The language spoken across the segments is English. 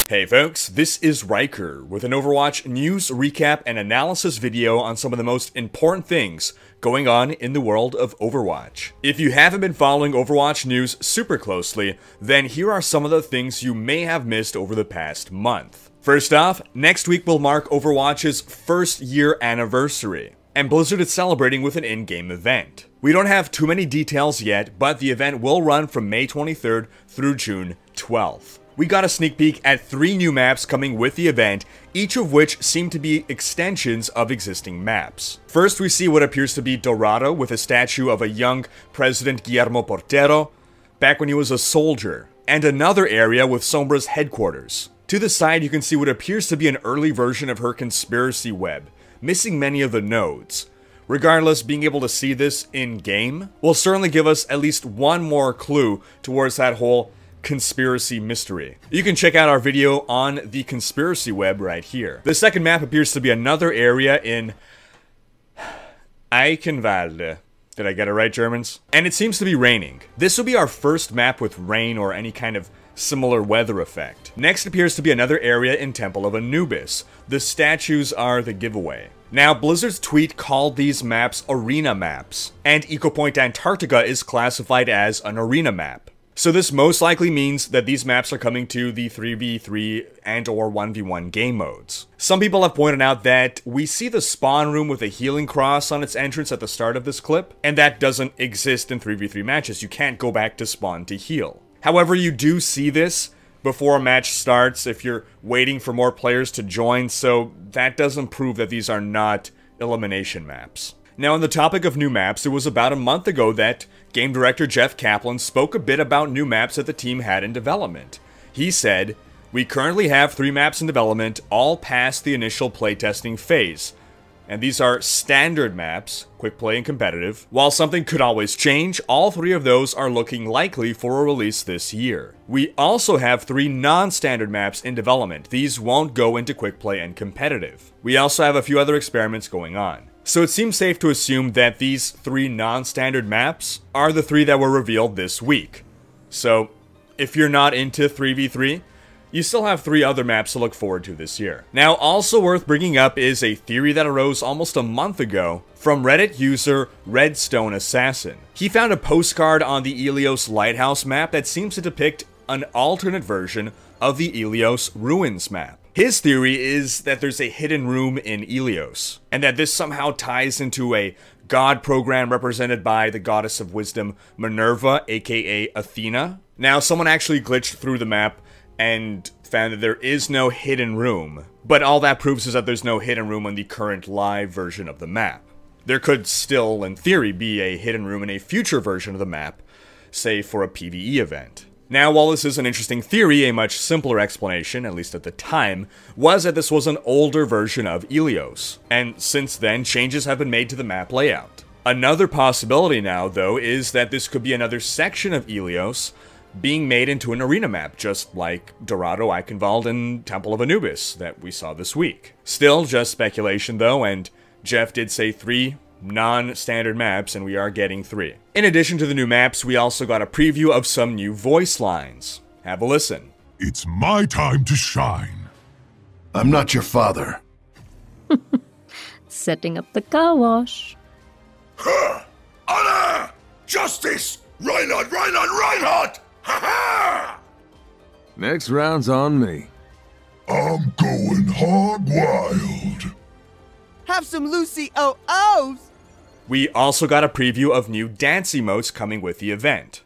Hey folks, this is Rhykker with an Overwatch news recap and analysis video on some of the most important things going on in the world of Overwatch. If you haven't been following Overwatch news super closely, then here are some of the things you may have missed over the past month. First off, next week will mark Overwatch's first year anniversary, and Blizzard is celebrating with an in-game event. We don't have too many details yet, but the event will run from May 23rd through June 12th. We got a sneak peek at 3 new maps coming with the event, each of which seem to be extensions of existing maps. First, we see what appears to be Dorado with a statue of a young President Guillermo Portero, back when he was a soldier, and another area with Sombra's headquarters. To the side, you can see what appears to be an early version of her conspiracy web, missing many of the nodes. Regardless, being able to see this in-game will certainly give us at least one more clue towards that whole conspiracy mystery. You can check out our video on the conspiracy web right here. The second map appears to be another area in Eichenwalde. Did I get it right, Germans? And it seems to be raining. This will be our first map with rain or any kind of similar weather effect. Next appears to be another area in Temple of Anubis. The statues are the giveaway. Now, Blizzard's tweet called these maps arena maps, and Eco Point Antarctica is classified as an arena map. So this most likely means that these maps are coming to the 3v3 and or 1v1 game modes. Some people have pointed out that we see the spawn room with a healing cross on its entrance at the start of this clip, and that doesn't exist in 3v3 matches. You can't go back to spawn to heal. However, you do see this before a match starts if you're waiting for more players to join, so that doesn't prove that these are not elimination maps. Now, on the topic of new maps, it was about a month ago that game director Jeff Kaplan spoke a bit about new maps that the team had in development. He said, "We currently have 3 maps in development, all past the initial playtesting phase. And these are standard maps, quick play and competitive. While something could always change, all 3 of those are looking likely for a release this year. We also have 3 non-standard maps in development. These won't go into quick play and competitive. We also have a few other experiments going on." So it seems safe to assume that these 3 non-standard maps are the 3 that were revealed this week. So, if you're not into 3v3, you still have 3 other maps to look forward to this year. Now, also worth bringing up is a theory that arose almost a month ago from Reddit user Redstone Assassin. He found a postcard on the Ilios Lighthouse map that seems to depict an alternate version of the Ilios Ruins map. His theory is that there's a hidden room in Ilios, and that this somehow ties into a god program represented by the goddess of wisdom Minerva, aka Athena. Now, someone actually glitched through the map and found that there is no hidden room, but all that proves is that there's no hidden room on the current live version of the map. There could still, in theory, be a hidden room in a future version of the map, say for a PvE event. Now, while this is an interesting theory, a much simpler explanation, at least at the time, was that this was an older version of Ilios, and since then, changes have been made to the map layout. Another possibility now, though, is that this could be another section of Ilios being made into an arena map, just like Dorado, Eichenwalde, and Temple of Anubis that we saw this week. Still, just speculation though, and Jeff did say 3 non-standard maps, and we are getting 3. In addition to the new maps, we also got a preview of some new voice lines. Have a listen. It's my time to shine. I'm not your father. Setting up the car wash. Honor! Justice! Reinhardt! Ha ha! Next round's on me. I'm going hog wild. Have some Lucy OOs! We also got a preview of new dance emotes coming with the event.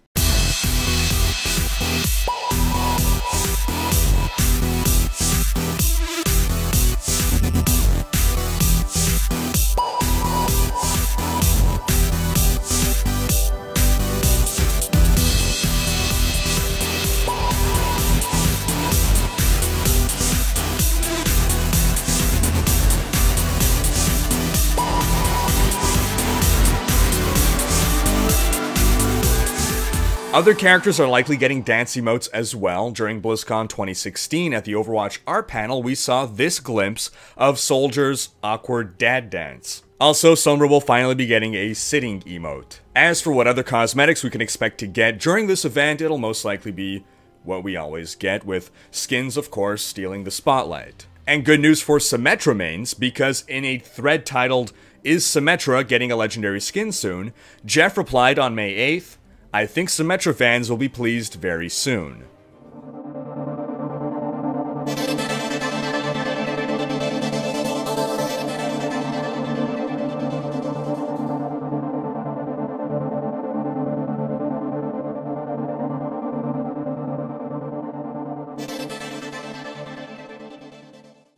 Other characters are likely getting dance emotes as well. During BlizzCon 2016 at the Overwatch art panel, we saw this glimpse of Soldier's awkward dad dance. Also, Sombra will finally be getting a sitting emote. As for what other cosmetics we can expect to get during this event, it'll most likely be what we always get, with skins, of course, stealing the spotlight. And good news for Symmetra mains, because in a thread titled, "Is Symmetra getting a legendary skin soon?" Jeff replied on May 8th, "I think Symmetra fans will be pleased very soon."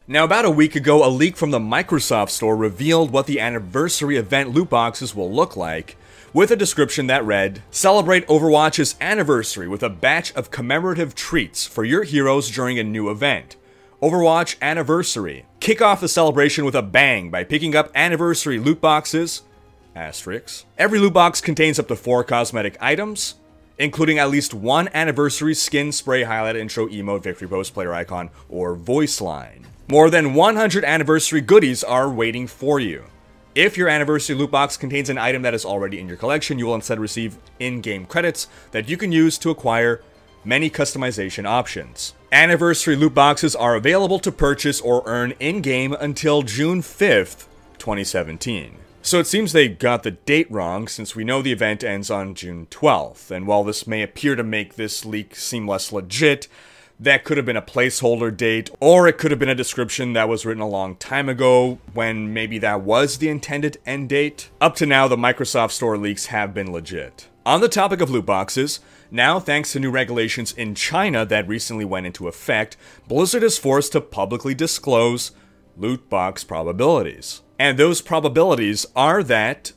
Now, about a week ago, a leak from the Microsoft Store revealed what the anniversary event loot boxes will look like, with a description that read, "Celebrate Overwatch's anniversary with a batch of commemorative treats for your heroes during a new event. Overwatch Anniversary. Kick off the celebration with a bang by picking up anniversary loot boxes, asterisks. Every loot box contains up to 4 cosmetic items, including at least 1 anniversary skin, spray, highlight, intro, emote, victory post, player icon, or voice line. More than 100 anniversary goodies are waiting for you. If your anniversary loot box contains an item that is already in your collection, you will instead receive in-game credits that you can use to acquire many customization options. Anniversary loot boxes are available to purchase or earn in-game until June 5th, 2017. So it seems they got the date wrong, since we know the event ends on June 12th, and while this may appear to make this leak seem less legit, that could have been a placeholder date, or it could have been a description that was written a long time ago, when maybe that was the intended end date. Up to now, the Microsoft Store leaks have been legit. On the topic of loot boxes, now thanks to new regulations in China that recently went into effect, Blizzard is forced to publicly disclose loot box probabilities. And those probabilities are that,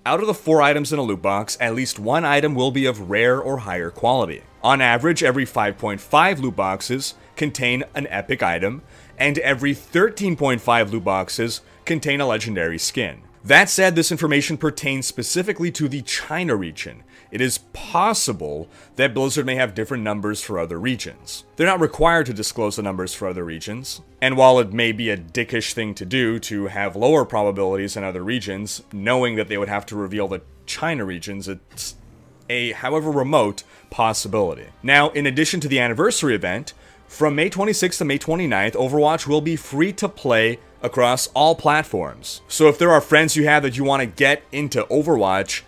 out of the 4 items in a loot box, at least 1 item will be of rare or higher quality. On average, every 5.5 loot boxes contain an epic item, and every 13.5 loot boxes contain a legendary skin. That said, this information pertains specifically to the China region. It is possible that Blizzard may have different numbers for other regions. They're not required to disclose the numbers for other regions, and while it may be a dickish thing to do to have lower probabilities in other regions, knowing that they would have to reveal the China regions, it's a, however remote, possibility. Now, in addition to the anniversary event, from May 26th to May 29th, Overwatch will be free to play across all platforms. So if there are friends you have that you want to get into Overwatch,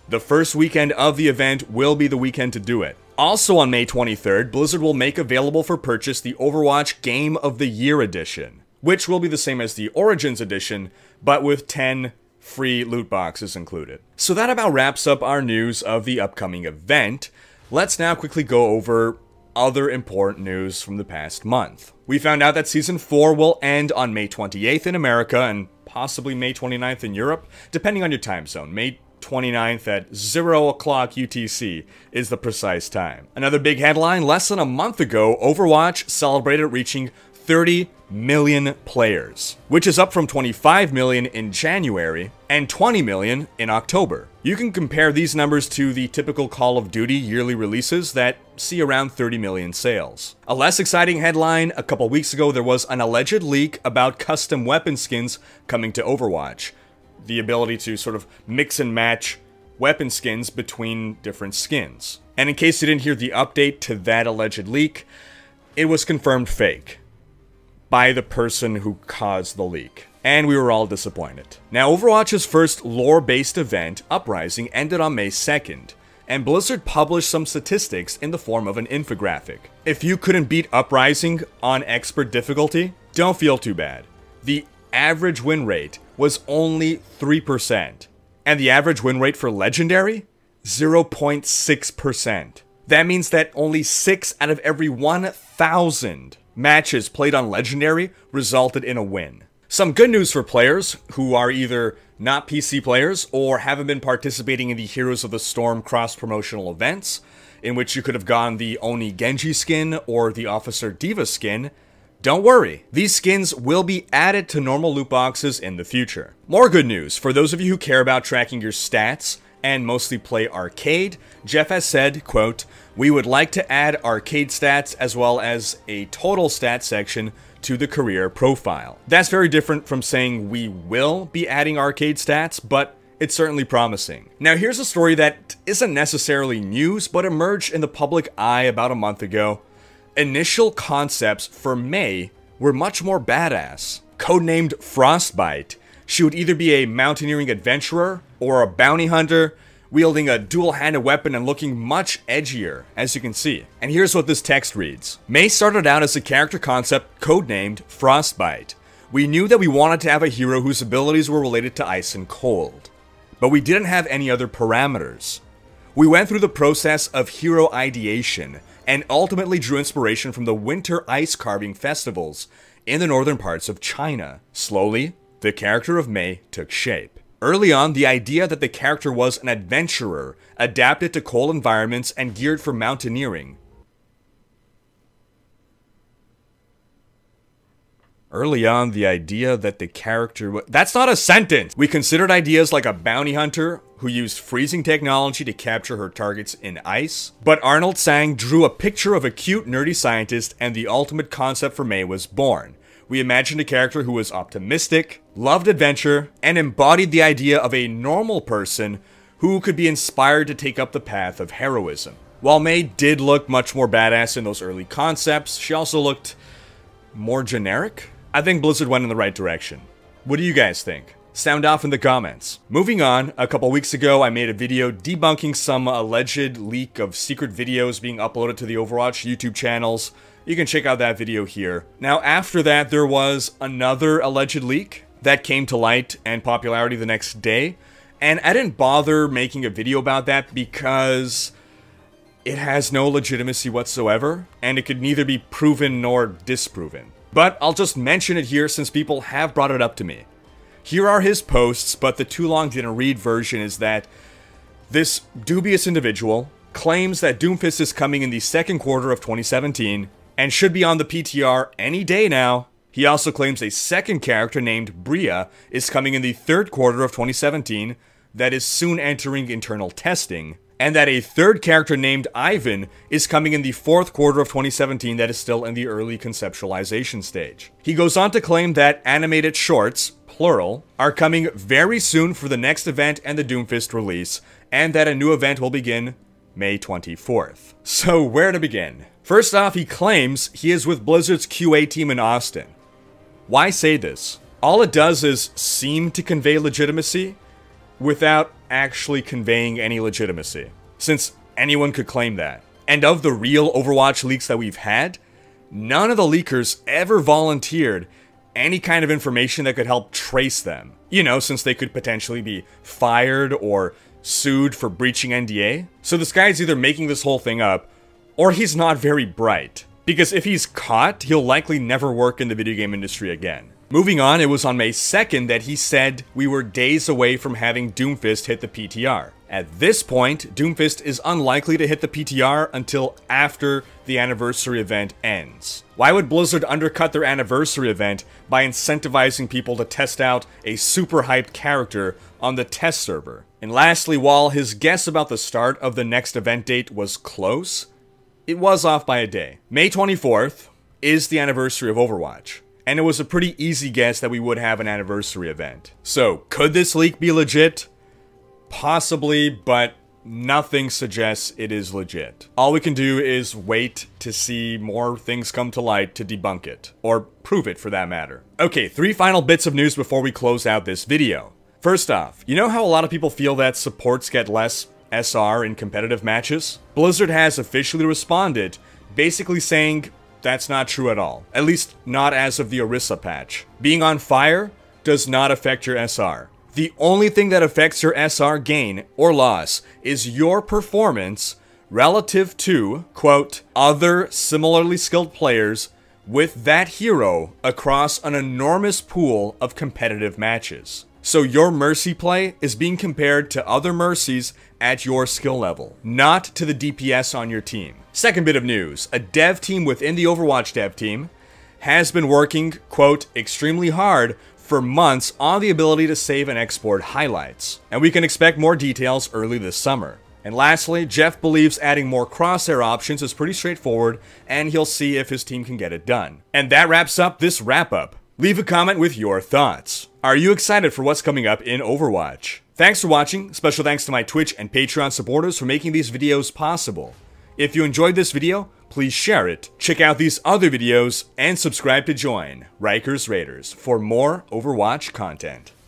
the first weekend of the event will be the weekend to do it. Also on May 23rd, Blizzard will make available for purchase the Overwatch Game of the Year Edition, which will be the same as the Origins Edition, but with 10 free loot boxes included. So that about wraps up our news of the upcoming event. Let's now quickly go over other important news from the past month. We found out that Season 4 will end on May 28th in America and possibly May 29th in Europe, depending on your time zone. May 29th at 0 o'clock UTC is the precise time. Another big headline, less than a month ago, Overwatch celebrated reaching 30 million players, which is up from 25 million in January and 20 million in October. You can compare these numbers to the typical Call of Duty yearly releases that see around 30 million sales. A less exciting headline, a couple weeks ago there was an alleged leak about custom weapon skins coming to Overwatch. The ability to sort of mix and match weapon skins between different skins. And in case you didn't hear the update to that alleged leak, it was confirmed fake by the person who caused the leak. And we were all disappointed. Now, Overwatch's first lore-based event, Uprising, ended on May 2nd, and Blizzard published some statistics in the form of an infographic. If you couldn't beat Uprising on expert difficulty, don't feel too bad. The average win rate was only 3%, and the average win rate for Legendary? 0.6%. That means that only 6 out of every 1,000 matches played on Legendary resulted in a win. Some good news for players who are either not PC players or haven't been participating in the Heroes of the Storm cross-promotional events, in which you could have gotten the Oni Genji skin or the Officer Diva skin. Don't worry, these skins will be added to normal loot boxes in the future. More good news, for those of you who care about tracking your stats and mostly play arcade, Jeff has said, quote, "We would like to add arcade stats as well as a total stat section to the career profile." That's very different from saying we will be adding arcade stats, but it's certainly promising. Now here's a story that isn't necessarily news, but emerged in the public eye about a month ago. Initial concepts for Mei were much more badass. Codenamed Frostbite, she would either be a mountaineering adventurer or a bounty hunter, wielding a dual-handed weapon and looking much edgier, as you can see. And here's what this text reads. Mei started out as a character concept codenamed Frostbite. We knew that we wanted to have a hero whose abilities were related to ice and cold, but we didn't have any other parameters. We went through the process of hero ideation and ultimately drew inspiration from the winter ice carving festivals in the northern parts of China. Slowly, the character of Mei took shape. Early on, the idea that the character was an adventurer, adapted to cold environments and geared for mountaineering. Early on, the idea that the character that's not a sentence! We considered ideas like a bounty hunter who used freezing technology to capture her targets in ice. But Arnold Sang drew a picture of a cute, nerdy scientist, and the ultimate concept for Mei was born. We imagined a character who was optimistic, loved adventure, and embodied the idea of a normal person who could be inspired to take up the path of heroism. While Mei did look much more badass in those early concepts, she also looked more generic. I think Blizzard went in the right direction. What do you guys think? Sound off in the comments. Moving on, a couple weeks ago I made a video debunking some alleged leak of secret videos being uploaded to the Overwatch YouTube channels. You can check out that video here. Now after that, there was another alleged leak that came to light and popularity the next day. And I didn't bother making a video about that because it has no legitimacy whatsoever, and it could neither be proven nor disproven. But I'll just mention it here since people have brought it up to me. Here are his posts, but the too long didn't read version is that this dubious individual claims that Doomfist is coming in the second quarter of 2017 and should be on the PTR any day now. He also claims a second character named Bria is coming in the third quarter of 2017 that is soon entering internal testing, and that a third character named Ivan is coming in the fourth quarter of 2017 that is still in the early conceptualization stage. He goes on to claim that animated shorts, plural, are coming very soon for the next event and the Doomfist release, and that a new event will begin May 24th. So where to begin? First off, he claims he is with Blizzard's QA team in Austin. Why say this? All it does is seem to convey legitimacy without actually conveying any legitimacy, since anyone could claim that. And of the real Overwatch leaks that we've had, none of the leakers ever volunteered any kind of information that could help trace them. You know, since they could potentially be fired or sued for breaching NDA. So this guy's either making this whole thing up, or he's not very bright. Because if he's caught, he'll likely never work in the video game industry again. Moving on, it was on May 2nd that he said we were days away from having Doomfist hit the PTR. At this point, Doomfist is unlikely to hit the PTR until after the anniversary event ends. Why would Blizzard undercut their anniversary event by incentivizing people to test out a super hyped character on the test server? And lastly, while his guess about the start of the next event date was close, it was off by a day. May 24th is the anniversary of Overwatch, and it was a pretty easy guess that we would have an anniversary event. So, could this leak be legit? Possibly, but nothing suggests it is legit. All we can do is wait to see more things come to light to debunk it, or prove it for that matter. Okay, 3 final bits of news before we close out this video. First off, you know how a lot of people feel that supports get less SR in competitive matches? Blizzard has officially responded, basically saying that's not true at all. At least not as of the Orisa patch. Being on fire does not affect your SR. The only thing that affects your SR gain or loss is your performance relative to, quote, other similarly skilled players with that hero across an enormous pool of competitive matches. So your Mercy play is being compared to other Mercies at your skill level, not to the DPS on your team. Second bit of news, a dev team within the Overwatch dev team has been working, quote, extremely hard for months on the ability to save and export highlights. And we can expect more details early this summer. And lastly, Jeff believes adding more crosshair options is pretty straightforward, and he'll see if his team can get it done. And that wraps up this wrap-up. Leave a comment with your thoughts. Are you excited for what's coming up in Overwatch? Thanks for watching. Special thanks to my Twitch and Patreon supporters for making these videos possible. If you enjoyed this video, please share it, check out these other videos, and subscribe to join Rhykker's Raiders for more Overwatch content.